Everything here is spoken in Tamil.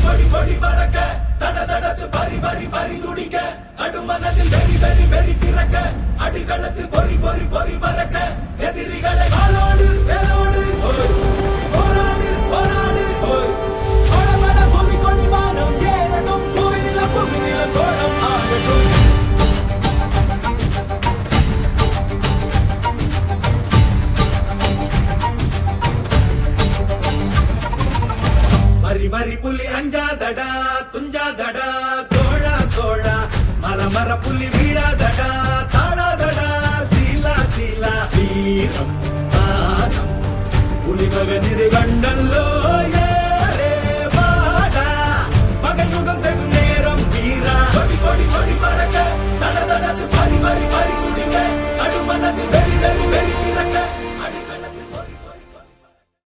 கொடி கொடி பறக்க தட தடத்து பறி பறி பறி துடிக்க அடுமனதில் வெறி வெறி வெறி பிறக்க அடிகளத்தில் பொறி பொறி பொறி பறக்க எதிரிகளை வாளோடு வேலோடு போராடு போராடு கொடமட பூமி கொடி வானம் ஏறணும் பூமி நில சோழம் ஆகட்டும். வரி வரி புலி அஞ்சாதடா துஞ்சாதடா சோழா சோழா மர மர புலி வீழாதடா தாழாதடா சீலா சீலா வீரம் தானம் புலி மகனிரு கண்டல்லோ ஏரே வாடா பகை முகம் செகும் நேரம் வீரா கொடி கொடி கொடி பறக்க தட தடத்து பறி பறி பறி துடிக்க அடுமனதில் வெறி வெறி வெறி பிறக்க